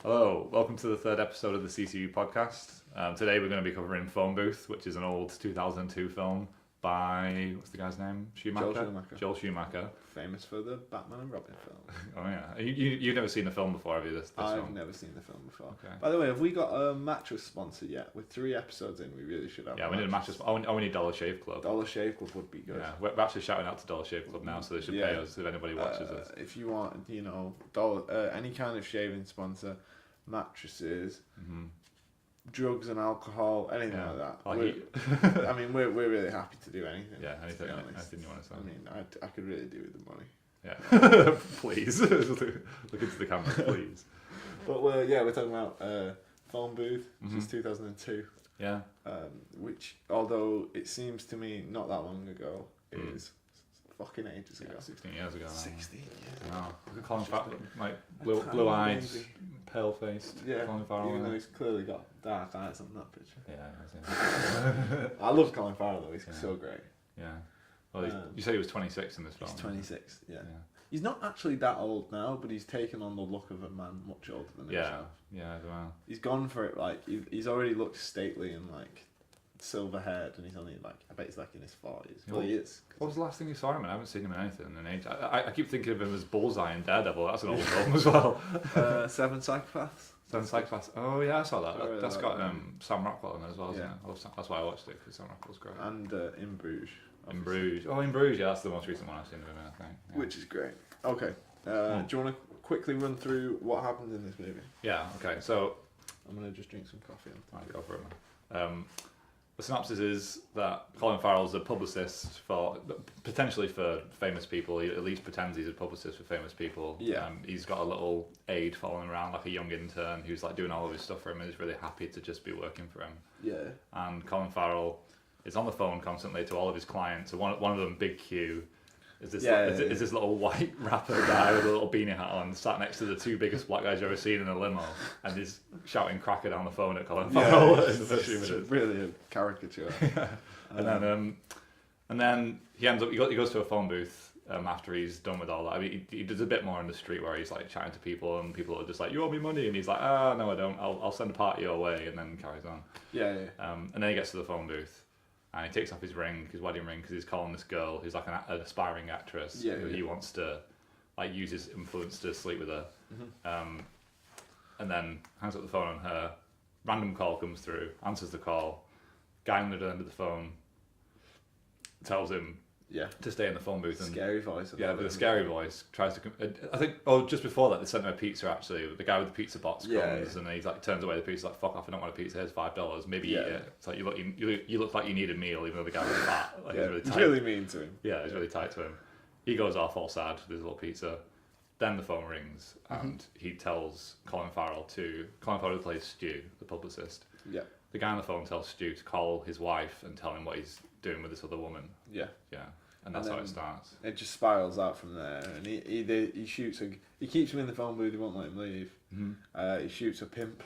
Hello, welcome to the third episode of the CCU podcast. Today we're going to be covering Phone Booth, which is an old 2002 film by, what's the guy's name? Joel Schumacher. Joel Schumacher. Famous for the Batman and Robin film. Oh yeah. You've never seen the film before, have you? This I've film? never seen the film before. Okay. By the way, have we got a mattress sponsor yet? With 3 episodes in, we really should have. Yeah, we need a mattress. Oh, we need Dollar Shave Club. Dollar Shave Club would be good. Yeah, we're actually shouting out to Dollar Shave Club now, so they should pay us if anybody watches us. If you want, any kind of shaving sponsor, mattresses, drugs and alcohol, anything like that. I mean, we're really happy to do anything. Yeah, anything you want to say. I mean, I could really do with the money. Yeah, please look into the camera, please. But we're talking about Phone Booth, which is 2002. Yeah. Which, although it seems to me not that long ago, is fucking ages ago. 16 years ago. 16 years ago. Wow. Look at Colin Farrell, like blue-eyed, pale-faced. Yeah, Colin Farrell. even though he's clearly got dark eyes on that picture. Yeah. I love Colin Farrell though, he's so great. Yeah. Well, you said he was 26 in this film. He's 26, yeah. He's not actually that old now, but he's taken on the look of a man much older than himself. Yeah, as well. He's gone for it, like, he's already looked stately and, like, silver-haired, and he's only, like, I bet he's, like, in his 40s. Well, he is. What was the last thing you saw him in? I haven't seen him in anything in age. I keep thinking of him as Bullseye in Daredevil. That's an old film as well. 7 Psychopaths. 7 Psychopaths. Oh, yeah, I saw that. I really That's like got that. Sam Rockwell in it as well, isn't Yeah. it? That's why I watched it, because Sam Rockwell's great. And In Bruges. In Bruges. Oh, In Bruges, yeah, that's the most recent one I've seen of him in, I think. Yeah. Which is great. Okay. Do you want to quickly run through what happens in this movie? Yeah, okay, so... I'm going to just drink some coffee. Right, go for it, man. The synopsis is that Colin Farrell's a publicist potentially for famous people. He at least pretends he's a publicist for famous people. Yeah. He's got a little aide following around, like a young intern, who's like doing all of his stuff for him and is really happy to just be working for him. Yeah. And Colin Farrell is on the phone constantly to all of his clients. So one of them, Big Q, is this little white rapper guy with a little beanie hat on, sat next to the 2 biggest black guys you've ever seen in a limo, and he's shouting cracker down the phone at Colin Farrell. It's really a caricature. And then he ends up. He goes to a phone booth after he's done with all that. I mean, he does a bit more on the street where he's like chatting to people, and people are just like, "You owe me money," and he's like, "Ah, no, I don't. I'll send a party your way," and then carries on. Yeah. And then he gets to the phone booth. And he takes off his wedding ring, because he's calling this girl who's like an aspiring actress who he wants to like use his influence to sleep with her. And then hangs up the phone on her. Random call comes through, answers the call. Guy on the other end of the phone tells him to stay in the phone booth. And scary voice. Yeah, with a scary voice. Tries to. I think. Just before that, they sent him a pizza. Actually, the guy with the pizza box comes and he's like turns away the pizza. Like, fuck off! I don't want a pizza. Here's $5. Maybe eat it. It's like you look like you need a meal, even though the guy was fat. Like, he's really tight. Really mean to him. Yeah, he's really tight to him. He goes off all sad with his little pizza. Then the phone rings and he tells Colin Farrell plays Stu, the publicist. Yeah. The guy on the phone tells Stu to call his wife and tell him what he's doing with this other woman. Yeah. Yeah. And that's how it starts. It just spirals out from there, and he shoots he keeps him in the phone booth. He won't let him leave. He shoots a pimp,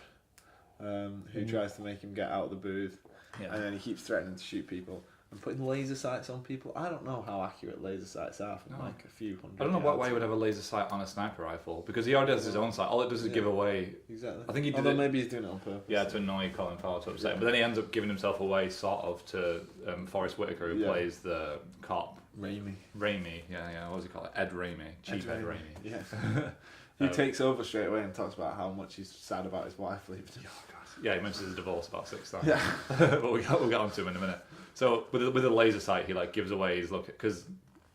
who tries to make him get out of the booth, and then he keeps threatening to shoot people and putting laser sights on people. I don't know how accurate laser sights are from like a few hundred. I don't know why he would have a laser sight on a sniper rifle, because he already has his own sight. All it does is give away. Exactly. I think he did Although maybe he's doing it on purpose. Yeah, to annoy Colin Farrell, to upset him. But then he ends up giving himself away, sort of, to Forrest Whitaker, who plays the cop. Raimi, yeah. What was he called? Ed Raimi. Chief Ed Raimi. Yeah. He takes over straight away and talks about how much he's sad about his wife leaving him. Oh, God. Yeah, he mentions his divorce about 6 times. Yeah. But we'll get on to him in a minute. So with a laser sight, he like gives away his look, because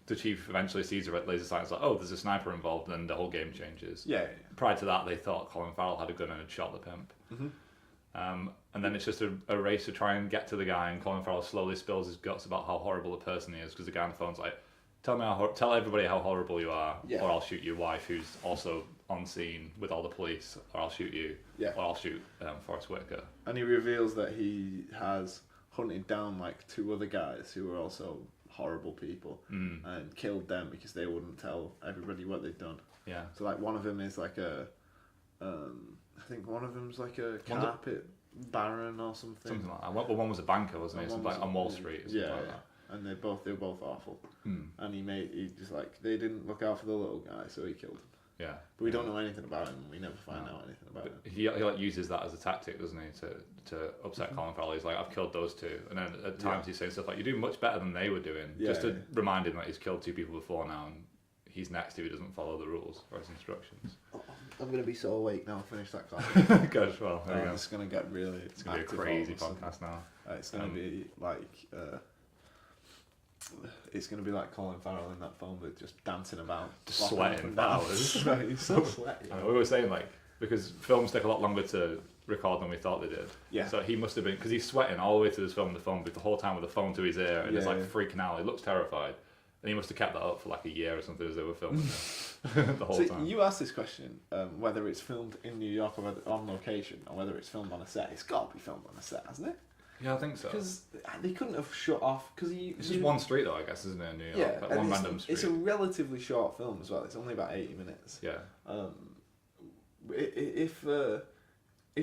the chief eventually sees a laser sight and is like, oh, there's a sniper involved, and then the whole game changes. Yeah. Prior to that, they thought Colin Farrell had a gun and had shot the pimp. And then it's just a race to try and get to the guy, and Colin Farrell slowly spills his guts about how horrible a person he is, because the guy on the phone's like, tell everybody how horrible you are, or I'll shoot your wife, who's also on scene with all the police, or I'll shoot you, or I'll shoot Forrest Whitaker. And he reveals that he has hunted down like 2 other guys who were also horrible people and killed them because they wouldn't tell everybody what they'd done. Yeah. So like one of them is like I think one of them's like a carpet baron or something. Something like that. Well, one was a banker, wasn't he? Something like on Wall Street. Or something like that. And they were both awful. And he just like, they didn't look out for the little guy, so he killed him. Yeah. But we don't know anything about him. We never find out anything about him. He like uses that as a tactic, doesn't he, to upset Colin Farrell. He's like, I've killed those two, and then at times he's saying stuff like, "You're doing much better than they were doing," just to remind him that he's killed 2 people before now, and he's next if he doesn't follow the rules or his instructions. I'm gonna be so awake now. I'll finish that class. Good, well, there you go. It's gonna get really. It's gonna be a crazy podcast now. It's gonna be like. It's going to be like Colin Farrell in that phone booth, just dancing about. Just sweating for hours. Right, he's so sweaty. We were saying, like, because films take a lot longer to record than we thought they did. Yeah. So he must have been, because he's sweating all the way to this film in the phone booth the whole time with the phone to his ear, and it's like freaking out. He looks terrified. And he must have kept that up for like a year or something as they were filming the whole time. You asked this question, whether it's filmed in New York or whether on location, or whether it's filmed on a set. It's got to be filmed on a set, hasn't it? Yeah, I think so. Because they couldn't have shut off. It's just one street though, I guess, isn't it, in New York? Yeah, like one random street. It's a relatively short film as well. It's only about 80 minutes. Yeah. If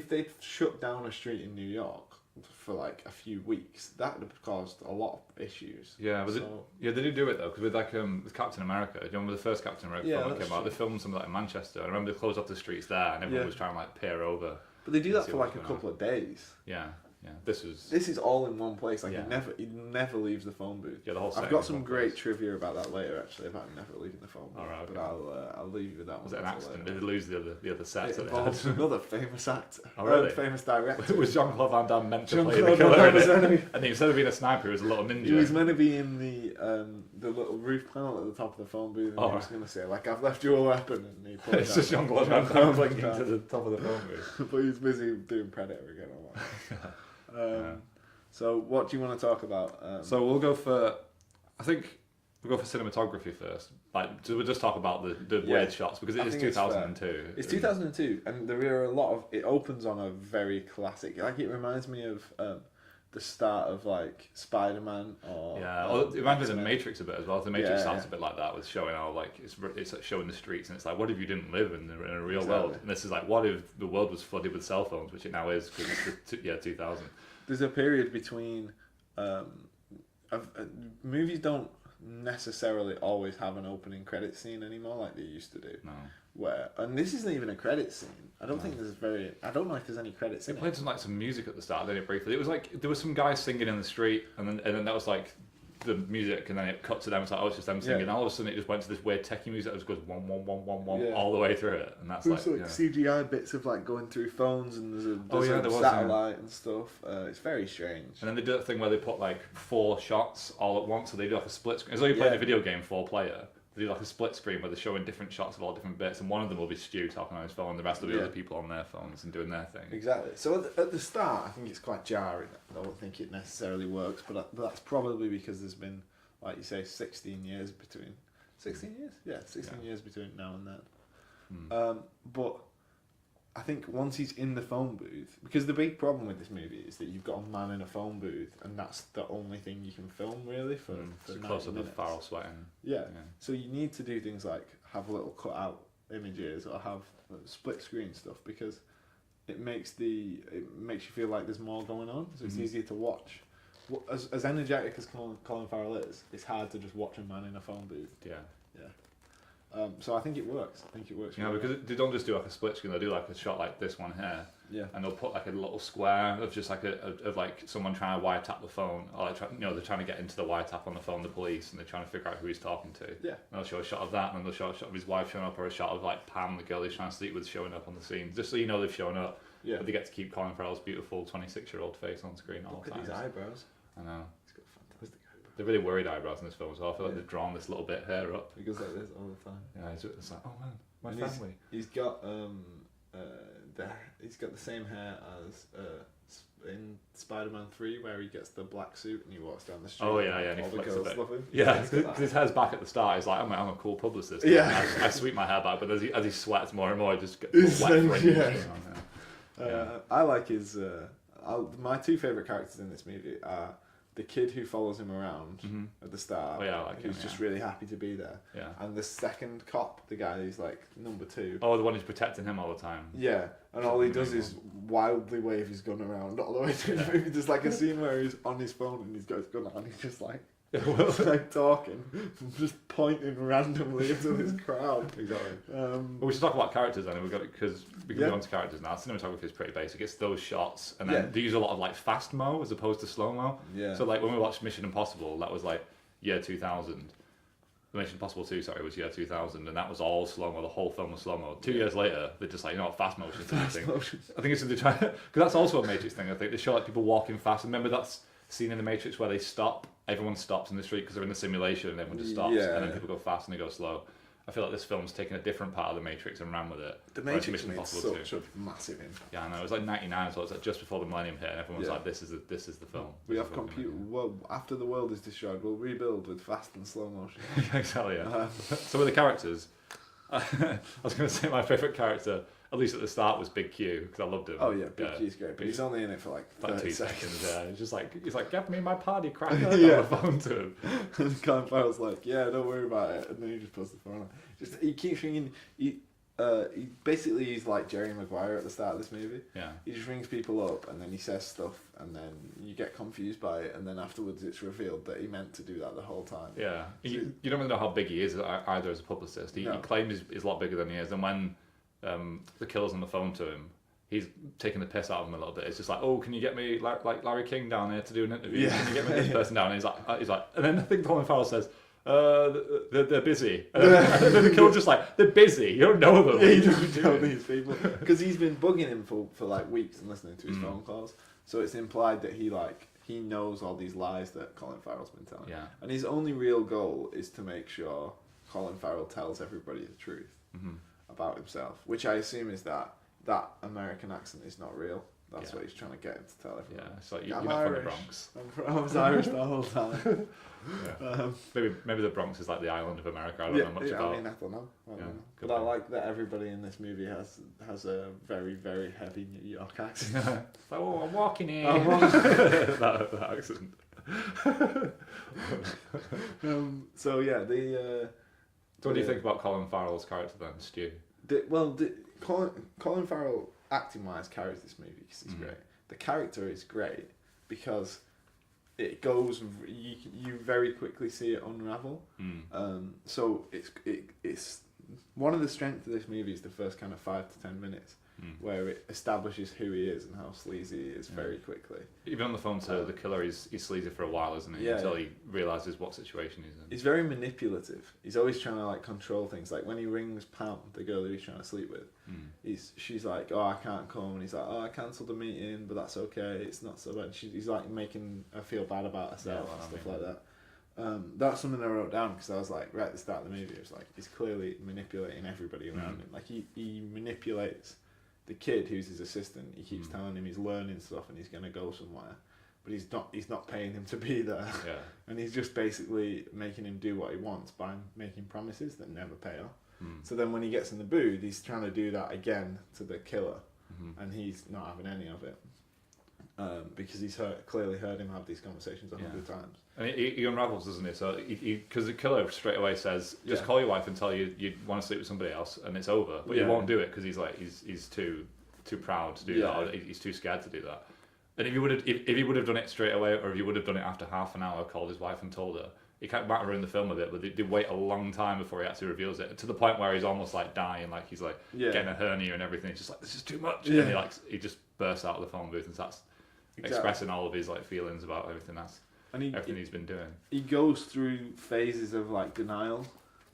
they'd shut down a street in New York for like a few weeks, that would have caused a lot of issues. Yeah, but they did do it though, because with like with Captain America, do you remember the first Captain America film that came out? They filmed something like in Manchester. I remember they closed off the streets there, and everyone was trying to like peer over. But they do that for like a couple of days. Yeah. Yeah, this is all in one place. Like he never leaves the phone booth. Yeah, the whole. I've got some great trivia about that later, actually, about him never leaving the phone booth. All right, okay. But I'll leave you with that one. Was it an accident? Did they lose the other sets? It involves another famous actor. Oh, really? Famous director. Was Jean-Claude Van Damme meant to play the killer? And instead of being a sniper, he was a little ninja. He was meant to be in the little roof panel at the top of the phone booth, and he was going to say, like, "I've left you a weapon," and he pulled it's just Jean-Claude Van Damme clinging to the top of the phone booth. But he's busy doing Predator again. So what do you want to talk about? So we'll go for cinematography first. Like, we'll just talk about the weird shots, because it is 2002. It's 2002, and there are a lot of. It opens on a very classic. Like, it reminds me of the start of like Spider-Man or it reminds me of the Matrix a bit as well. The Matrix starts a bit like that, with showing how like it's like showing the streets, and it's like, what if you didn't live in a real world? And this is like, what if the world was flooded with cell phones, which it now is, because it's 2000. There's a period between movies don't necessarily always have an opening credit scene anymore like they used to do. No. And this isn't even a credit scene. I don't think I don't know if there's any credits in it. They played some music at the start, didn't it, briefly? It was like, there was some guys singing in the street, and then that was like the music, and then it cut to them. It's like, oh, it's just them singing. And all of a sudden, it just went to this weird techie music that just goes one, one, one, one, one, all the way through it, and that's there's like CGI bits of like going through phones, and there's a satellite and stuff. It's very strange. And then they do that thing where they put like 4 shots all at once, so they do like a split screen. As though you're playing a video game 4-player. They do like a split screen where they're showing different shots of all different bits, and one of them will be Stu talking on his phone, and the rest will be other people on their phones and doing their thing. Exactly. So at the start, I think it's quite jarring. I don't think it necessarily works, but that's probably because there's been, like you say, 16 years between. 16 years? Yeah, 16 years between now and then. But I think once he's in the phone booth, because the big problem with this movie is that you've got a man in a phone booth, and that's the only thing you can film really for close up of Farrell sweating. Yeah. So you need to do things like have little cut out images or have split screen stuff, because it makes you feel like there's more going on, so it's easier to watch. As energetic as Colin Farrell is, it's hard to just watch a man in a phone booth. Yeah. So I think it works. Yeah, because they don't just do like a split screen. They do like a shot like this one here. Yeah. And they'll put like a little square of just like of like someone trying to wiretap the phone, or like they're trying to get into the wiretap on the phone, the police, and they're trying to figure out who he's talking to. Yeah. And they'll show a shot of that, and then they'll show a shot of his wife showing up, or a shot of like Pam, the girl he's trying to sleep with, showing up on the scene, just so you know they've shown up. Yeah. But they get to keep Colin Farrell's beautiful 26-year-old face on screen all the time. Look at his eyebrows. I know. He's got fantastic eyebrows. They're really worried eyebrows in this film as well. I feel like they've drawn this little bit hair up. He goes like this all the time. Yeah, it's like, oh man, my family. He's got he's got the same hair as in Spider-Man 3, where he gets the black suit and he walks down the street. Oh yeah, and he flicks a bit. Yeah, because his hair's back at the start. He's like, I'm a cool publicist. Yeah, I sweep my hair back, but as he sweats more and more, he just gets wet fringe. I like his. My 2 favourite characters in this movie are the kid who follows him around at the start, who's just really happy to be there. Yeah. And the second cop, the guy who's like number 2. Oh, the one who's protecting him all the time. Yeah, and all he does is wildly wave his gun around all the way through the movie. There's like a scene where he's on his phone and he's got his gun out and he's just like It's like talking, just pointing randomly into this crowd. Exactly. Well, we should talk about characters then. Because we can go on to characters now. Cinematography is pretty basic. It's those shots, and then they use a lot of like fast mo as opposed to slow mo. Yeah. So like when we watched Mission Impossible, that was like year 2000. Mission Impossible 2, was year 2000, and that was all slow mo. The whole film was slow mo. 2 years later, they're just like, you know what, fast motion. I think it's because that's also a Matrix thing. I think they show like people walking fast. And remember that's scene in the Matrix where they stop. Everyone stops in the street because they're in the simulation, and everyone just stops, and then people go fast and they go slow. I feel like this film's taken a different part of the Matrix and ran with it. The Matrix made such a massive impact. Yeah, I know. It was like 99, so it's like just before the millennium hit, and everyone was like, "This is the film." We have computer. Well, after the world is destroyed, we'll rebuild with fast and slow motion. Exactly. Yeah. So with the characters, I was going to say my favourite character, at least at the start, was Big Q because I loved him. Oh yeah, Big Q's great, but he's only in it for like 2 seconds. Yeah, he's like, "Give me my party cracker." On the phone to him. And Colin Farrell's like, "Yeah, don't worry about it," and then he just puts the phone on. He keeps ringing. He basically he's like Jerry Maguire at the start of this movie. Yeah. He just rings people up and then he says stuff and then you get confused by it and then afterwards it's revealed that he meant to do that the whole time. Yeah. You don't really know how big he is either as a publicist. He claims he's a lot bigger than he is, and when the killer's on the phone to him, he's taking the piss out of him a little bit. It's just like, "Oh, can you get me like Larry King down here to do an interview? Yeah. Can you get me this person down?" And he's like, and then I think Colin Farrell says, they're busy. And then the killer's just like, "They're busy. You don't know them." Yeah, he doesn't know these people because he's been bugging him for like weeks and listening to his phone calls. So it's implied that he knows all these lies that Colin Farrell's been telling. Yeah. And his only real goal is to make sure Colin Farrell tells everybody the truth about himself, which I assume is that American accent is not real. That's what he's trying to get him to tell everyone. Yeah, it's like, you're not from the Bronx. I was Irish the whole time. Maybe the Bronx is like the island of America. I don't know much about. I don't know. But I like that everybody in this movie has a very, very heavy New York accent. Like, "Oh, I'm walking in." that accent. So yeah, So what do you think about Colin Farrell's character then, Stu? Colin Farrell, acting-wise, carries this movie because he's great. The character is great because it goes. You very quickly see it unravel. So it's one of the strengths of this movie is the first kind of 5 to 10 minutes. Where it establishes who he is and how sleazy he is very quickly. Even on the phone to the killer, he's sleazy for a while, isn't he? Until he realises what situation he's in. He's very manipulative. He's always trying to like control things. Like when he rings Pam, the girl who he's trying to sleep with, she's like, "Oh, I can't come," and he's like, "Oh, I cancelled the meeting, but that's okay. It's not so bad." He's like making her feel bad about herself and stuff like that. That's something I wrote down because I was like, right at the start of the movie, it was like he's clearly manipulating everybody around him. Like he manipulates the kid who's his assistant. He keeps telling him he's learning stuff and he's going to go somewhere, but he's not paying him to be there. Yeah. And he's just basically making him do what he wants by making promises that never pay off. So then when he gets in the booth, he's trying to do that again to the killer, and he's not having any of it. Because he's clearly heard him have these conversations 100 times. And he unravels, doesn't he? So because the killer straight away says, "Just call your wife and tell you want to sleep with somebody else, and it's over." But he won't do it because he's too proud to do that, or he's too scared to do that. And if he would have done it straight away, or if he would have done it after half an hour, called his wife and told her, it might ruin the film a bit. But they wait a long time before he actually reveals it, to the point where he's almost like dying, like he's like getting a hernia and everything. He's just like, "This is too much," and he just bursts out of the phone booth and starts expressing all of his like feelings about everything everything he's been doing. He goes through phases of like denial,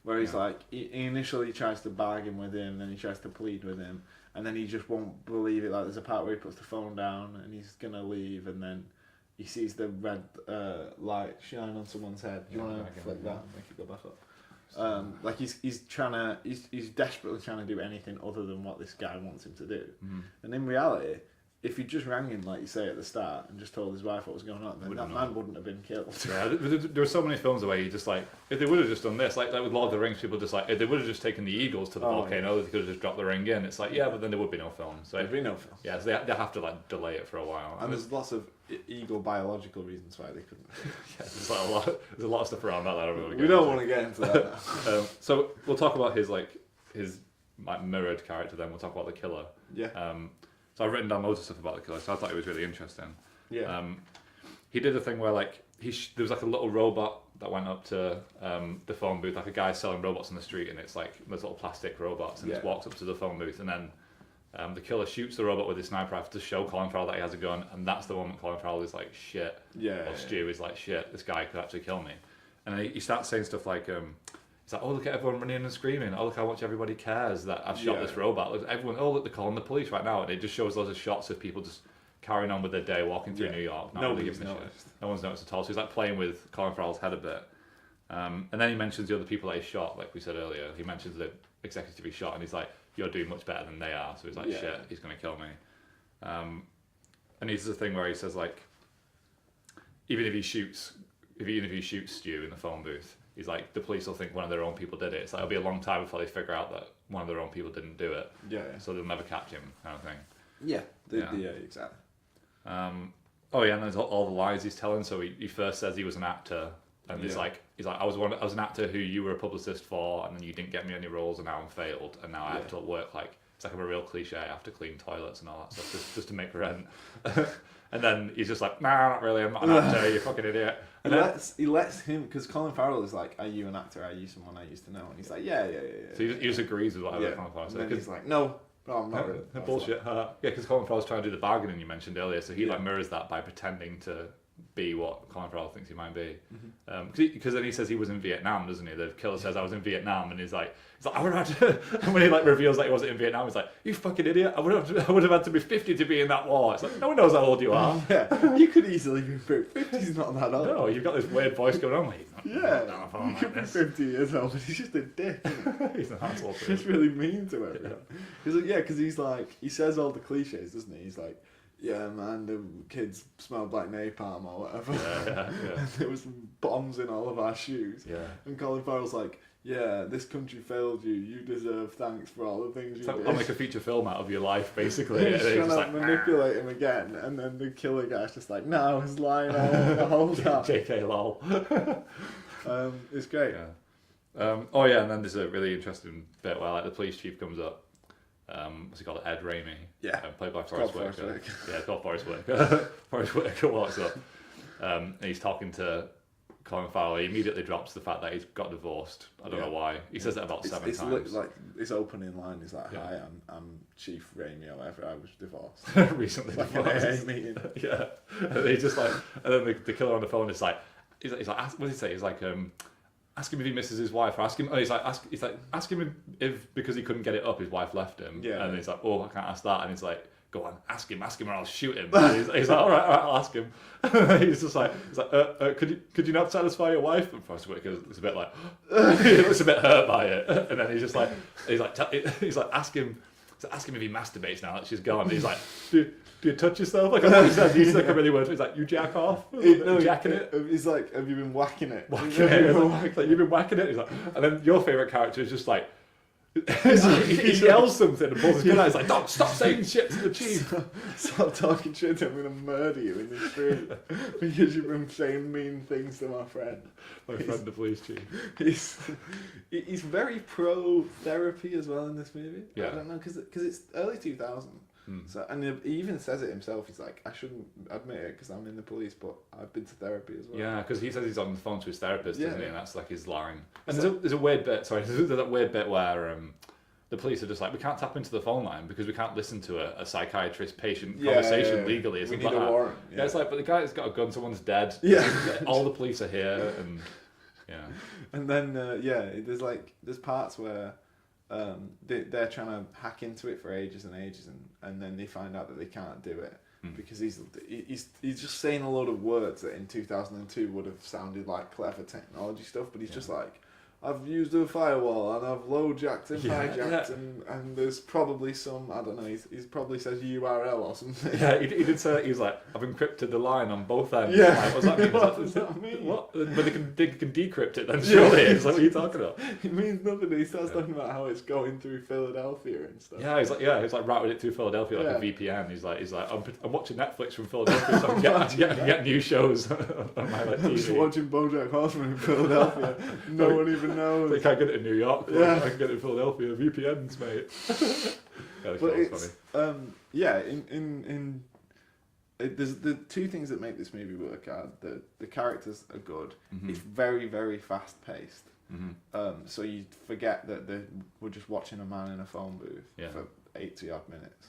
where he's like he initially tries to bargain with him, then he tries to plead with him, and then he just won't believe it. Like there's a part where he puts the phone down and he's gonna leave, and then he sees the red light shine on someone's head. Do you want to flick that and make it go back up? Like he's desperately trying to do anything other than what this guy wants him to do, and in reality, if he just rang him, like you say at the start, and just told his wife what was going on, then that man wouldn't have been killed. Yeah, there were so many films where you just like, if they would have just done this, like with Lord of the Rings, people just like, if they would have just taken the eagles to the volcano, they could have just dropped the ring in. It's like, but then there would be no film. So there'd be no film. Yeah, so they have to like delay it for a while. And there's lots of eagle biological reasons why they couldn't. There's a lot of stuff around that I don't really. We don't want to get into that. So we'll talk about his mirrored character. Then we'll talk about the killer. Yeah. So I've written down loads of stuff about the killer, so I thought it was really interesting. Yeah. he did a thing where like there was like a little robot that went up to the phone booth, like a guy selling robots on the street, and it's like those little plastic robots, and just walks up to the phone booth, and then the killer shoots the robot with his sniper rifle to show Colin Farrell that he has a gun, and that's the moment Colin Farrell is like, shit. Or Stu is like, shit, this guy could actually kill me. And then he starts saying stuff like, he's like, oh, look at everyone running and screaming. Oh, look how much everybody cares that I've shot this robot. Look, everyone, oh, look, they're calling the police right now. And it just shows loads of shots of people just carrying on with their day, walking through New York. Nobody's noticed. No one's noticed at all. So he's like playing with Colin Farrell's head a bit. And then he mentions the other people that he shot, like we said earlier. He mentions the executive he shot, and he's like, you're doing much better than they are. So he's like, shit, he's going to kill me. And he does a thing where he says, like, even if he shoots Stu in the phone booth, he's like, the police will think one of their own people did it. It's like, it'll be a long time before they figure out that one of their own people didn't do it. So they'll never catch him, kind of thing. Yeah, exactly. And there's all the lies he's telling. So he first says he was an actor, and he's like, I was an actor who you were a publicist for, and then you didn't get me any roles, and now I'm failed, and now I have to work like, it's like I'm a real cliche. I have to clean toilets and all that stuff just to make rent. And then he's just like, nah, not really. I'm not an actor. You fucking idiot. And he lets him, because Colin Farrell is like, are you an actor? Are you someone I used to know? And he's like, yeah. So he just agrees with whatever Colin Farrell said. And then he's like, no, I'm not really. Bullshit. Because Colin Farrell's trying to do the bargaining you mentioned earlier, so he like mirrors that by pretending to be what Colin Farrell thinks he might be. Because then he says he was in Vietnam, doesn't he? The killer says I was in Vietnam, and he's like I would have had to. And when he like reveals that he wasn't in Vietnam, he's like, you fucking idiot! I would have had to be 50 to be in that war. It's like, no one knows how old you are. You could easily be 50. 50's not that old. No, you've got this weird voice going on. Like, you could be 50 years old, but he's just a dick. He's an asshole. He's just really mean to everyone. He's like, because he's like, he says all the cliches, doesn't he? He's like, yeah, man, the kids smelled like napalm or whatever. And there was bombs in all of our shoes. And Colin Farrell's like, yeah, this country failed you. You deserve thanks for all the things you did. I'll make a feature film out of your life, basically. He's trying to manipulate him again, and then the killer guy's just like, no, I was lying the whole time. JK lol. It's great. And then there's a really interesting bit where like the police chief comes up. What's he called? Ed Ramey. Played by Forrest Whitaker. Yeah, it's called Forrest Whitaker. Forrest Whitaker walks up, and he's talking to Colin Farrell. He immediately drops the fact that he's got divorced. I don't know why. He says it about 7 times. Like his opening line is like, "Hi, I'm Chief Ramey or whatever. I was divorced recently." Like divorced. An AA meeting. And he's just like, and then the killer on the phone is like, he's like, what did he say? He's like, ask him if he misses his wife, or ask him. Oh, ask him if because he couldn't get it up, his wife left him. And he's like, oh, I can't ask that. And he's like, go on, ask him, or I'll shoot him. He's like, all right, I'll ask him. He's like, could you not satisfy your wife? And Forrest Whitaker is a bit like, he looks a bit hurt by it. And then he's like, ask him if he masturbates now that she's gone. And he's like, do you touch yourself? Like what he said, he's like a really weird. He's like, you jack off? Jacking it? He's like, have you been whacking it? Like, you've been whacking it? He's like, and then your favourite character is just like, he yells something and pulls his gun out. He's like, "Don't stop saying shit to the chief. Stop talking shit. I'm going to murder you in the street because you've been saying mean things to my friend." My friend, the police chief. He's very pro therapy as well in this movie. Yeah. I don't know because it's early 2000. So and he even says it himself. He's like, I shouldn't admit it because I'm in the police, but I've been to therapy as well. Yeah, because he says he's on the phone to his therapist, doesn't he? And that's like his line. And there's a weird bit. Sorry, there's that weird bit where the police are just like, we can't tap into the phone line because we can't listen to a psychiatrist-patient conversation legally. We need a warrant. Yeah, it's like, but the guy's got a gun. Someone's dead. Yeah, all the police are here, and And then there's parts where. They're trying to hack into it for ages and ages, and then they find out that they can't do it because he's just saying a load of words that in 2002 would have sounded like clever technology stuff, but he's just like, I've used a firewall and I've low-jacked and hijacked and there's probably some, I don't know, he's probably says URL or something. Yeah, he did say that. He was like, I've encrypted the line on both ends. Yeah. Like, what does that mean? What? But they can decrypt it then, surely. It's like, what are you talking about? It means nothing. He starts talking about how it's going through Philadelphia and stuff. Yeah, he's like routed it through Philadelphia like a VPN. He's like, I'm watching Netflix from Philadelphia, so I can get new shows on my TV. I'm just watching BoJack Horseman in Philadelphia. No one even knows. They can't get it in New York. I can get it in Philadelphia. VPNs, mate. But it's funny. In there's the two things that make this movie work are the characters are good. Mm-hmm. It's very, very fast paced. Mm-hmm. So you forget that we're just watching a man in a phone booth for 80 odd minutes,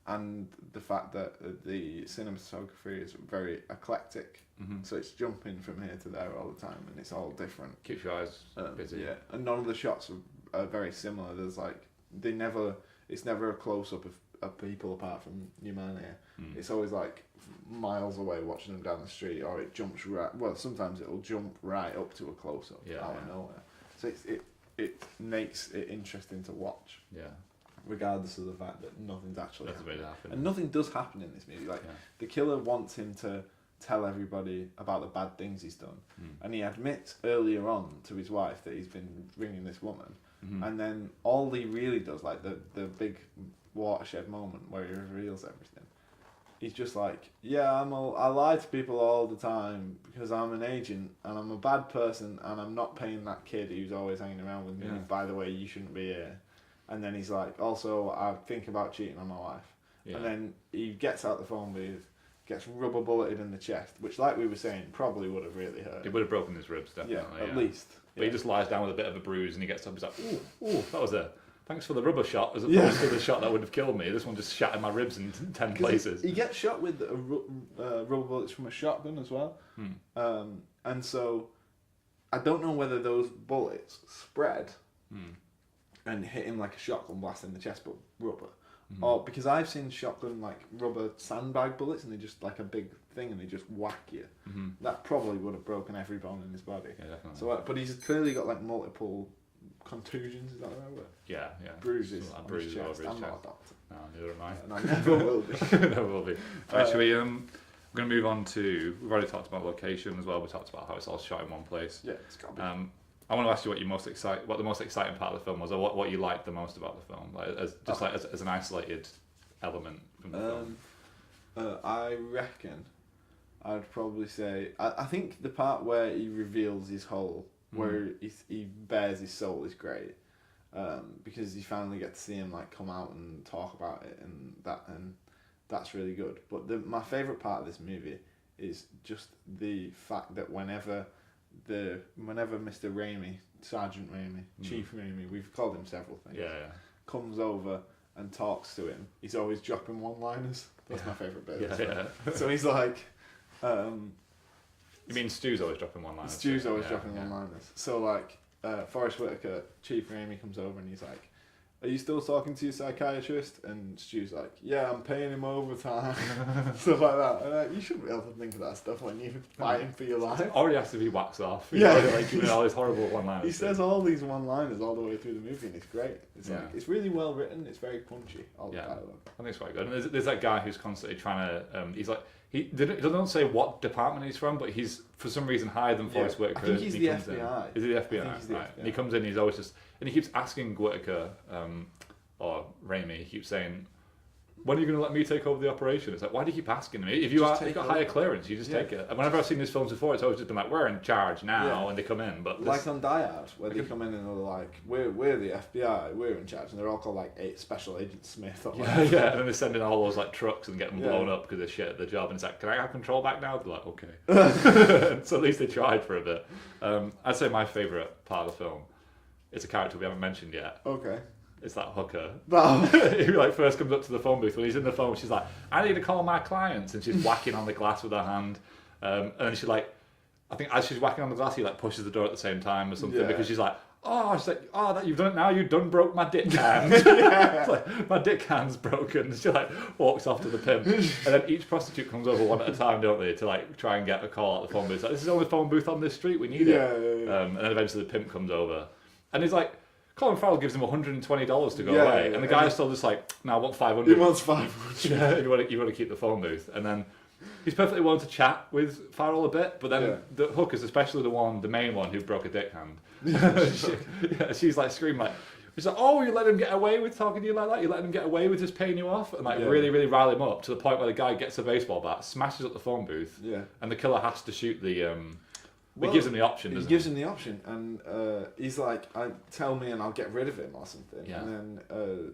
and the fact that the cinematography is very eclectic. Mm-hmm. So it's jumping from here to there all the time, and it's all different. Keeps your eyes busy. Yeah, and none of the shots are very similar. There's it's never a close up of people apart from your man here. Mm. It's always like miles away watching them down the street, or it jumps right. Well, sometimes it'll jump right up to a close up out of nowhere. So it makes it interesting to watch. Yeah. Regardless of the fact that nothing's actually happening. Really And nothing does happen in this movie. Like the killer wants him to tell everybody about the bad things he's done, and he admits earlier on to his wife that he's been ringing this woman, and then all he really does, like the big watershed moment where he reveals everything, he's just like, I lie to people all the time because I'm an agent and I'm a bad person and I'm not paying that kid who's always hanging around with me. By the way, you shouldn't be here. And then he's like, also I think about cheating on my wife. And then he gets out the phone booth, gets rubber bulleted in the chest, which, like we were saying, probably would have really hurt. It would have broken his ribs, definitely. Yeah, at least. But he just lies down with a bit of a bruise and he gets up, he's like, ooh, that was thanks for the rubber shot as opposed to the shot that would have killed me. This one just shattered my ribs in 10 places. He gets shot with rubber bullets from a shotgun as well. And so I don't know whether those bullets spread and hit him like a shotgun blast in the chest, but rubber. Or because I've seen shotgun like rubber sandbag bullets and they just like a big thing and they just whack you. That probably would have broken every bone in his body. Yeah, definitely. So, but he's clearly got like multiple contusions. Is that the right word? Yeah. Bruises. Like on his chest. over his I'm chest. not a doctor. No, neither am I. And I never will be. Never will be. Actually, we're going to move on to. We've already talked about location as well. We talked about how it's all shot in one place. Yeah, it's got to be. I want to ask you what the most exciting part of the film was, or what you liked the most about the film, like as an isolated element from the film. I reckon I'd probably say I think the part where he reveals his whole, where he bears his soul, is great, because you finally get to see him like come out and talk about it, and that's really good. But my favourite part of this movie is just the fact that whenever Mr. Raimi, Sergeant Raimi, Chief Raimi, we've called him several things, comes over and talks to him, he's always dropping one-liners. That's my favourite bit. So he's like... you mean Stu's always dropping one-liners? Stu's always dropping one-liners. So like, Forrest Whitaker, Chief Raimi comes over and he's like, are you still talking to your psychiatrist? And Stu's like, yeah, I'm paying him overtime. Stuff like that. You shouldn't be able to think of that stuff when you're fighting for your life. It already has to be waxed off. Like giving all these horrible one-liners. He says all these one-liners all the way through the movie, and it's great. It's like, it's really well written. It's very punchy. All the dialogue. I think it's quite good. And there's that guy who's constantly trying to. He's like they don't say what department he's from, but he's for some reason higher than Forrest Whitaker. I think he's the FBI. Is he the FBI? He's the FBI. And he comes in. He's always just and he keeps asking Whitaker. Or Raimi, he keeps saying, when are you going to let me take over the operation? It's like, why do you keep asking me? If you've got higher clearance, you just take it. And whenever I've seen these films before, it's always just been like, we're in charge now, and they come in. But like on Die Hard, where they come in and they're like, we're the FBI, we're in charge, and they're all called like Special Agent Smith. Or and then they send in all those like trucks and get them blown up because they're shit at the job. And it's like, can I have control back now? They're like, okay. So at least they tried for a bit. I'd say my favourite part of the film is a character we haven't mentioned yet. Okay. It's that hooker who like first comes up to the phone booth when he's in the phone. She's like, "I need to call my clients," and she's whacking on the glass with her hand. And then she like, I think as she's whacking on the glass, he like pushes the door at the same time or something because she's like, that you've done it now. You've done broke my dick can. It's like, my dick can's broken. She like walks off to the pimp, and then each prostitute comes over one at a time, don't they, to like try and get a call at the phone booth. It's like, this is the only phone booth on this street. We need it. And then eventually the pimp comes over, and he's like. Colin Farrell gives him $120 to go away, and the guy's still just like, "No, I want 500." He wants 500. You want to keep the phone booth, and then he's perfectly willing to chat with Farrell a bit, but then the hookers, especially the main one who broke a dick hand, she's like screaming like, she's like, "Oh, you let him get away with talking to you like that? You let him get away with just paying you off?" And like really, really rile him up to the point where the guy gets a baseball bat, smashes up the phone booth, and the killer has to shoot the. He gives him the option, doesn't he? He gives him the option, and he's like, "Tell me and I'll get rid of him," or something. Yeah. And then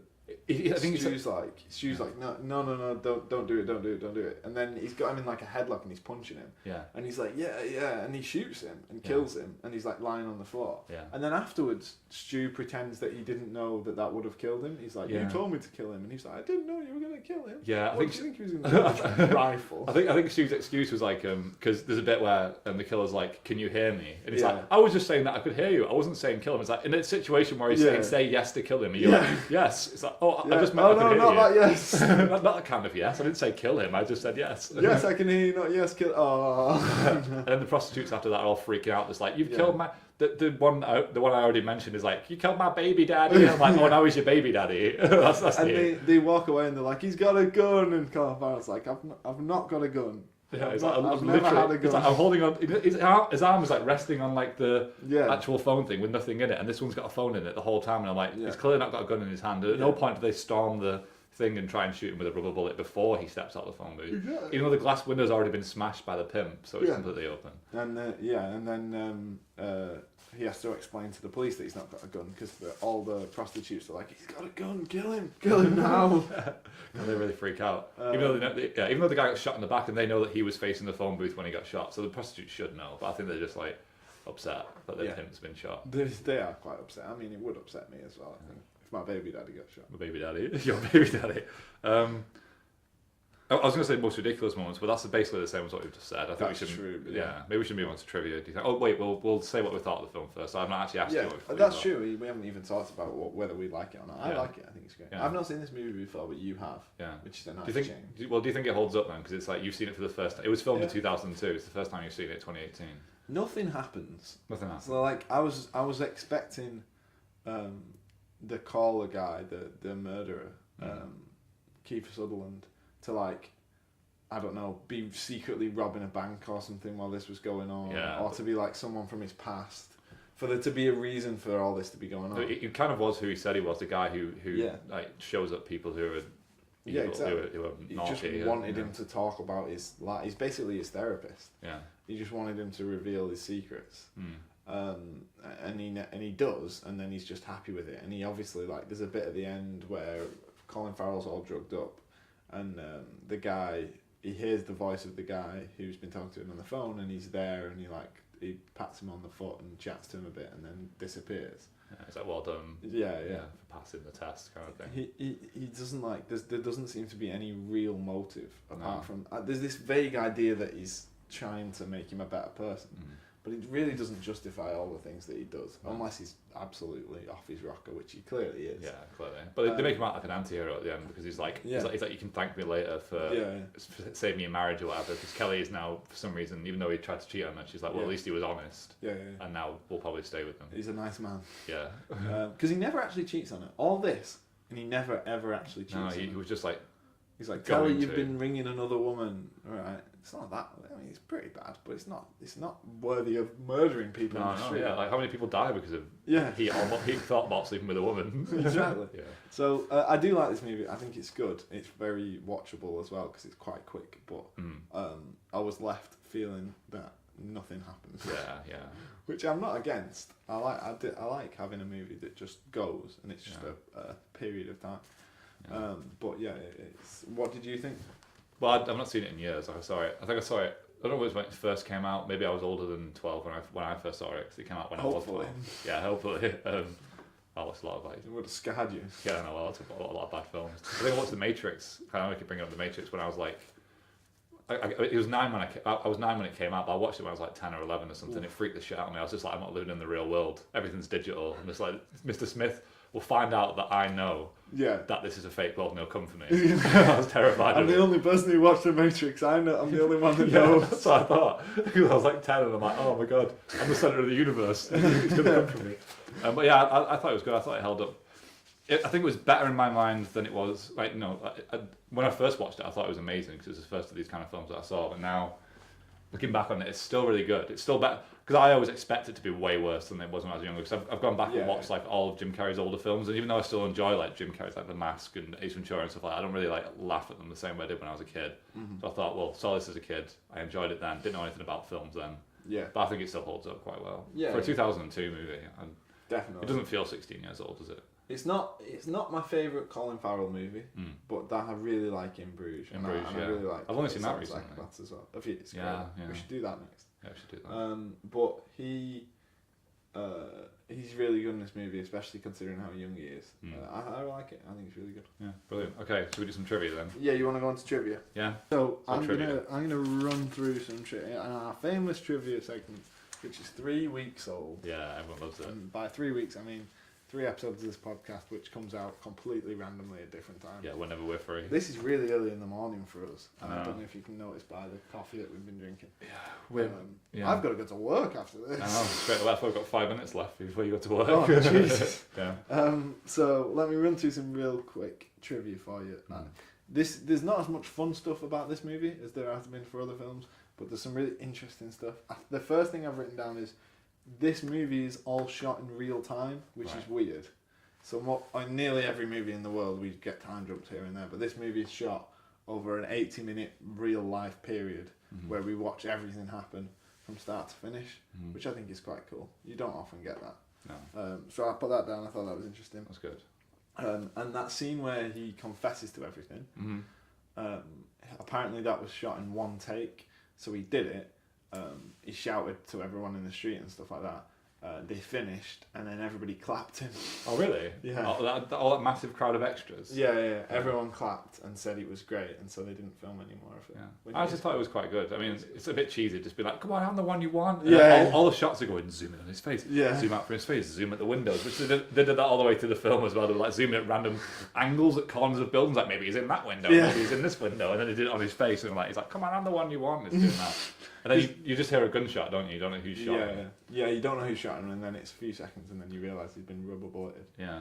I think Stu's like, no, don't do it. And then he's got him in like a headlock and he's punching him. Yeah. And he's like, yeah, and he shoots him and kills him, and he's like lying on the floor. Yeah. And then afterwards, Stu pretends that he didn't know that would have killed him. He's like, you told me to kill him, and he's like, I didn't know you were gonna kill him. Yeah. What do you think he was gonna do? Rifle. I think Stu's excuse was like, because there's a bit where the killer's like, can you hear me? And he's Yeah. like, I was just saying that I could hear you. I wasn't saying kill him. It's like in a situation where he's saying say yes to kill him, and you're like, yes. It's like, I just meant I could hear you. Not that yes. not that kind of yes. I didn't say kill him. I just said yes. Yes, I can hear you. Not yes, kill. Oh. And then the prostitutes after that are all freaking out. It's like, you've killed my. The one I already mentioned is like, you killed my baby daddy. And I'm like, oh, now he's your baby daddy. that's and they walk away and they're like, he's got a gun, and Colin Farrell's like, I've not got a gun. Yeah, I've never had a gun. It's like, I'm holding on. His arm is like resting on like the actual phone thing with nothing in it, and this one's got a phone in it the whole time. And I'm like, he's clearly not got a gun in his hand. At no point do they storm the thing and try and shoot him with a rubber bullet before he steps out of the phone booth. Exactly. Even though the glass window's already been smashed by the pimp, so it's completely open. And then he has to explain to the police that he's not got a gun, because all the prostitutes are like, he's got a gun, kill him now. And they really freak out. Even though the guy got shot in the back, and they know that he was facing the phone booth when he got shot, so the prostitutes should know. But I think they're just like upset that their pimp's been shot. They are quite upset. I mean, it would upset me as well, I think, if my baby daddy got shot. My baby daddy, your baby daddy. I was going to say most ridiculous moments, but that's basically the same as what we've just said. I think we should. True, maybe we should move on to trivia. Do you think? Oh wait, we'll say what we thought of the film first. I've not actually asked you. Yeah, that's true. We haven't even talked about whether we like it or not. I like it. I think it's great. Yeah. I've not seen this movie before, but you have. Yeah. Which is a nice change. Do you think it holds up then? Because it's like you've seen it for the first time. It was filmed in 2002. It's the first time you've seen it. 2018. Nothing happens. Nothing happens. So like I was expecting the caller guy, the murderer, Kiefer Sutherland, to like, I don't know, be secretly robbing a bank or something while this was going on, or to be like someone from his past, for there to be a reason for all this to be going on. It kind of was who he said he was, the guy who like shows up people who are evil, exactly. who are naughty. He just wanted him to talk about his life. He's basically his therapist. Yeah. He just wanted him to reveal his secrets. And he does, and then he's just happy with it. And he obviously, like, there's a bit at the end where Colin Farrell's all drugged up, and the guy, he hears the voice of the guy who's been talking to him on the phone, and he's there, and he pats him on the foot and chats to him a bit, and then disappears. Yeah, it's like, well done. Yeah. For passing the test, kind of thing. He doesn't like. There doesn't seem to be any real motive apart from. There's this vague idea that he's trying to make him a better person. But it really doesn't justify all the things that he does, unless he's absolutely off his rocker, which he clearly is. Yeah, clearly. But they make him out like an anti-hero at the end, because he's like, he's like, you can thank me later for saving your marriage or whatever. Because Kelly is now, for some reason, even though he tried to cheat on her, she's like, well, at least he was honest. Yeah. And now we'll probably stay with him. He's a nice man. Yeah. Because he never actually cheats on her. All this, and he never ever actually cheats on her. He was just like, he's like, Kelly, you've been ringing another woman. All right. It's not that. I mean, it's pretty bad, but it's not worthy of murdering people. Yeah. Like, how many people die because of he thought about sleeping with a woman. Exactly. Yeah. So I do like this movie. I think it's good. It's very watchable as well because it's quite quick. But I was left feeling that nothing happens. Yeah. Which I'm not against. I like having a movie that just goes and it's just a period of time. Yeah. But yeah, what did you think? Well, I've not seen it in years. I think I saw it. I don't know when it first came out. Maybe I was older than 12 when I first saw it, because it came out when I was 12. Yeah, hopefully. I watched a lot of like. It would have scarred you. Yeah, no, I watched a lot of bad films. I think I watched The Matrix. I keep bringing up The Matrix when I was like. It was 9 when I was 9 when it came out, but I watched it when I was like 10 or 11 or something. It freaked the shit out of me. I was just like, I'm not living in the real world. Everything's digital. I'm just like, Mr. Smith will find out that I know that this is a fake world and he'll come for me. I was terrified. I'm the only person who watched The Matrix. I know. I'm the only one that knows. That's what I thought. Because I was like 10 and I'm like, oh my god, I'm the centre of the universe. It's going to come for me. But yeah, I thought it was good. I thought it held up. I think it was better in my mind than it was. Like, when I first watched it, I thought it was amazing because it was the first of these kind of films that I saw. But now, looking back on it, it's still really good. It's still better. Because I always expect it to be way worse than it was when I was younger. Because I've gone back and watched like all of Jim Carrey's older films, and even though I still enjoy like Jim Carrey's like The Mask and Ace Ventura and stuff like that, I don't really like laugh at them the same way I did when I was a kid. So I thought, well, saw this as a kid. I enjoyed it then. Didn't know anything about films then. Yeah. But I think it still holds up quite well. Yeah. For a 2002 movie. Definitely. It doesn't feel 16 years old, does it? It's not my favourite Colin Farrell movie, but that I really like In Bruges. In Bruges, I really like. I've only seen that recently. Psychopaths as well. It's great. Yeah. We should do that next. Yeah, we should do that. But he's really good in this movie, especially considering how young he is. I like it. I think it's really good. Yeah, brilliant. Okay, should we do some trivia then? Yeah, you want to go into trivia? Yeah. So I'm gonna run through some trivia, and our famous trivia segment, which is 3 weeks old. Yeah, everyone loves it. And by 3 weeks, I mean 3 episodes of this podcast, which comes out completely randomly at different times. Yeah, whenever we're free. This is really early in the morning for us, and I don't know if you can notice by the coffee that we've been drinking. Yeah, I've got to go to work after this. I know, straight away. We've got 5 minutes left before you go to work. Oh, Jesus. Yeah. So let me run through some real quick trivia for you. There's not as much fun stuff about this movie as there has been for other films, but there's some really interesting stuff. The first thing I've written down is this movie is all shot in real time, which is weird. So nearly every movie in the world we get time jumps here and there, but this movie is shot over an 80-minute real life period where we watch everything happen from start to finish, which I think is quite cool. You don't often get that. No. So I put that down. I thought that was interesting. That's good. And that scene where he confesses to everything, apparently that was shot in one take. So he did it. He shouted to everyone in the street and stuff like that. They finished, and then everybody clapped him. Oh, really? Yeah. All that massive crowd of extras? Yeah. Everyone clapped and said it was great, and so they didn't film any more of it. Yeah. I just thought it was quite good. I mean, it's a bit cheesy, just be like, come on, I'm the one you want. And all the shots are going, zoom in on his face, zoom out from his face, zoom at the windows, which they did that all the way through the film as well. They were like zooming at random angles at corners of buildings, like maybe he's in that window, maybe he's in this window, and then they did it on his face, and he's like, come on, I'm the one you want. It's doing that. And then you just hear a gunshot, don't you? You don't know who's shot him. Yeah, you don't know who's shot him, and then it's a few seconds, and then you realise he's been rubber bulleted. Yeah.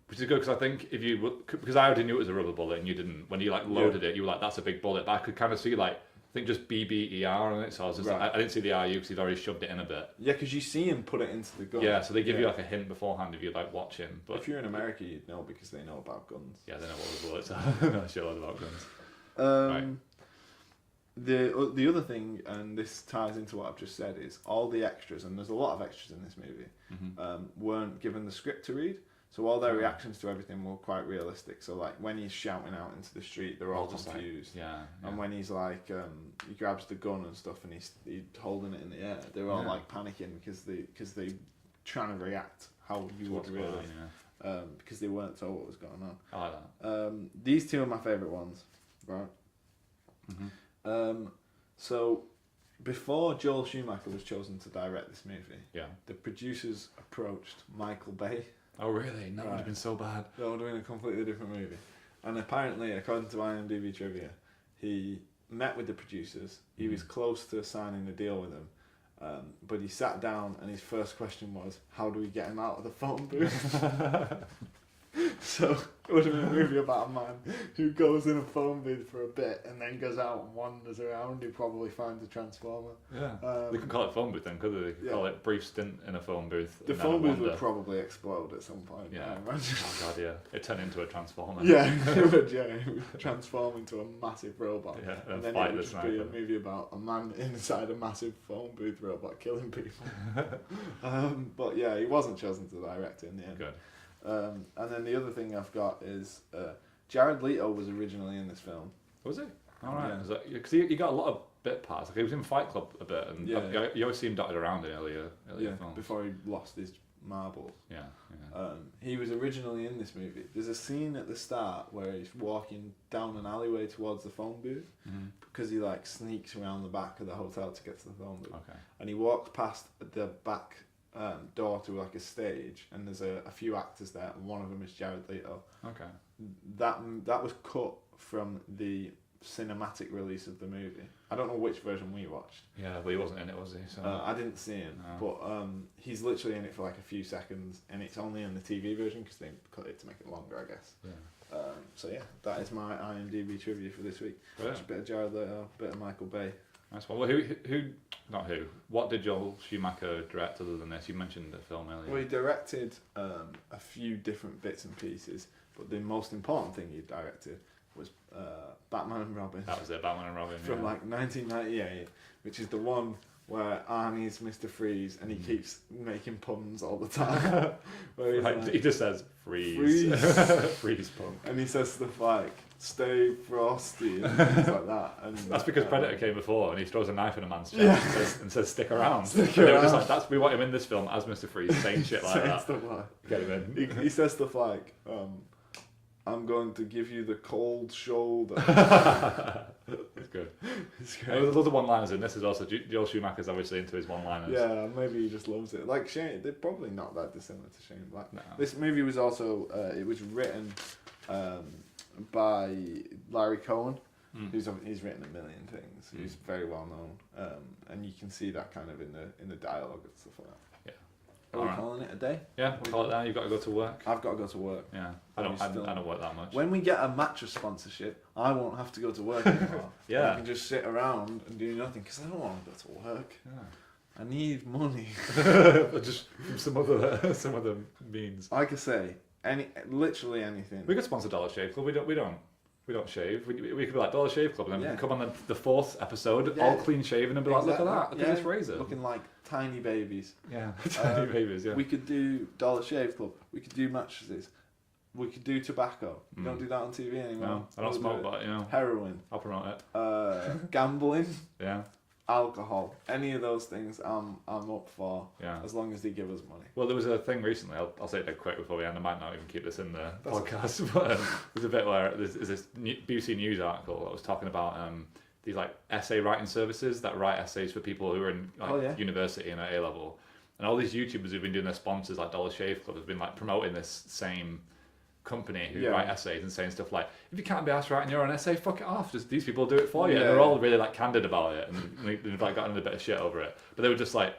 Which is good, because I think because I already knew it was a rubber bullet, and you didn't, when you loaded it, you were like, that's a big bullet, but I could kind of see I think just BBER on it, so I was just I didn't see the RU because he'd already shoved it in a bit. Yeah, because you see him put it into the gun. Yeah, so they give you a hint beforehand if you're watching. But if you're in America, you'd know because they know about guns. Yeah, they know what the bullets are. They know a shitload about guns. Right. The other thing, and this ties into what I've just said, is all the extras, and there's a lot of extras in this movie, weren't given the script to read. So all their reactions to everything were quite realistic. So when he's shouting out into the street, they're all confused. And when he's he grabs the gun and stuff, and he's holding it in the air, they're all panicking because they trying to react how you would really, because they weren't told what was going on. I like that. These two are my favourite ones, right? So before Joel Schumacher was chosen to direct this movie, the producers approached Michael Bay. Oh really? That would have been so bad. That would have been a completely different movie. And apparently, according to IMDb trivia, he met with the producers. He was close to signing a deal with them, but he sat down and his first question was, "How do we get him out of the phone booth?" So it would have been a movie about a man who goes in a phone booth for a bit and then goes out and wanders around. He probably finds a transformer. Yeah. They could call it phone booth then, could they? They could call it brief stint in a phone booth. The phone booth would probably explode at some point. Yeah. Oh god, yeah. It turned into a transformer. Yeah, it would transform into a massive robot. Yeah, and then it would just be a movie about a man inside a massive phone booth robot killing people. But yeah, he wasn't chosen to direct it in the end. Good. And then the other thing I've got is Jared Leto was originally in this film. Was he? All right. Because he got a lot of bit parts. Like he was in Fight Club a bit, and you always see him dotted around in earlier films. Before he lost his marbles. Yeah. He was originally in this movie. There's a scene at the start where he's walking down an alleyway towards the phone booth because he sneaks around the back of the hotel to get to the phone booth. Okay. And he walks past the back door to a stage, and there's a few actors there, and one of them is Jared Leto. Okay. That was cut from the cinematic release of the movie. I don't know which version we watched. Yeah, but he wasn't in it, was he? So I didn't see him, but he's literally in it for a few seconds, and it's only in the TV version because they cut it to make it longer, I guess. Yeah. So that is my IMDb trivia for this week. A bit of Jared Leto, a bit of Michael Bay. Nice one. Well, what did Joel Schumacher direct other than this? You mentioned the film earlier. Well, he directed a few different bits and pieces, but the most important thing he directed was Batman and Robin. That was it, Batman and Robin. From 1998, which is the one where Arnie's Mr. Freeze and he keeps making puns all the time. Where he's he just says freeze. Freeze punk. And he says stuff like stay frosty and things like that. And that's because Predator came before and he throws a knife in a man's chest and says stick around. Stick around. Just like, we want him in this film as Mr. Freeze saying shit like that. Stuff like, get him in. He says stuff like I'm going to give you the cold shoulder. That's good. It's great. There's lots of one-liners in this as well. So Joel Schumacher's obviously into his one-liners. Yeah, maybe he just loves it. Like Shane, they're probably not that dissimilar to Shane Black. No. This movie was also it was written by Larry Cohen, he's written a million things. He's very well known, and you can see that kind of in the dialogue and stuff like that. Are we calling it a day? Yeah, we'll call it that. You've got to go to work. I've got to go to work. Yeah, I don't work that much. When we get a mattress sponsorship, I won't have to go to work anymore. Yeah. I can just sit around and do nothing because I don't want to go to work. Yeah. I need money. Just from some other means. Like I say, literally anything. We could sponsor Dollar Shave Club. We don't shave. We could be like Dollar Shave Club, and then we come on the fourth episode, all clean shaven, and be like, look at that, look at this razor, looking like tiny babies. Yeah, tiny babies. Yeah. We could do Dollar Shave Club. We could do mattresses. We could do tobacco. We don't do that on TV anymore. No, I don't smoke, but heroin. I'll promote it. Gambling. Yeah. Alcohol, any of those things, I'm up for. Yeah. As long as they give us money. Well, there was a thing recently. I'll say it dead quick before we end. I might not even keep this in the podcast, but there's a bit where there's this BBC News article that was talking about these like essay writing services that write essays for people who are in university and at A level, and all these YouTubers who've been doing their sponsors like Dollar Shave Club have been like promoting this same company who write essays and saying stuff like, if you can't be asked writing your own essay, fuck it off, just these people do it for you. And they're all really like candid about it, and they've like gotten a bit of shit over it, but they were just like,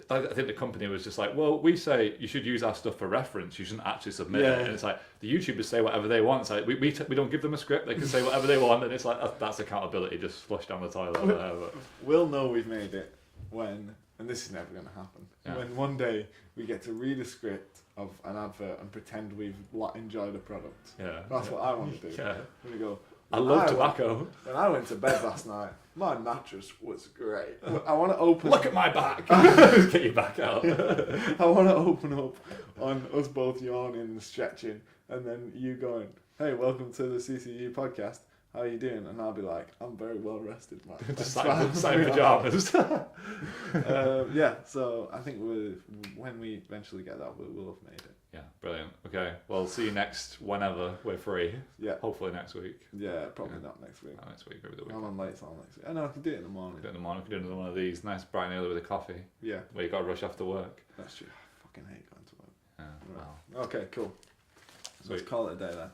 I think the company was just like, well, we say you should use our stuff for reference, you shouldn't actually submit it. And it's like the YouTubers say whatever they want. It's like we don't give them a script, they can say whatever they want, and it's like that's accountability just flushed down the toilet. We'll know we've made it when, and this is never going to happen, when one day we get to read a script of an advert and pretend we've enjoyed a product. Yeah, that's what I want to do. Yeah. I'm gonna go, I love tobacco. When I went to bed last night, my mattress was great. I want to open. Look at my back. Get your back out. I want to open up on us both yawning and stretching, and then you going, "Hey, welcome to the CCU podcast. How are you doing?" And I'll be like, "I'm very well rested, man." Just same pajamas. Yeah. So I think when we eventually get that, we'll have made it. Yeah, brilliant. Okay, well, see you whenever we're free. Yeah. Hopefully next week. Yeah, probably not next week. Not next week, maybe the week. I'm on late on next week. I know, I can do it in the morning. We could do another one of these. Nice bright and early with a coffee. Yeah. Where you got to rush after work. That's true. I fucking hate going to work. Yeah, wow. Okay, cool. So let's call it a day then.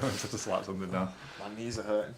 Just to slap something down. My knees are hurting.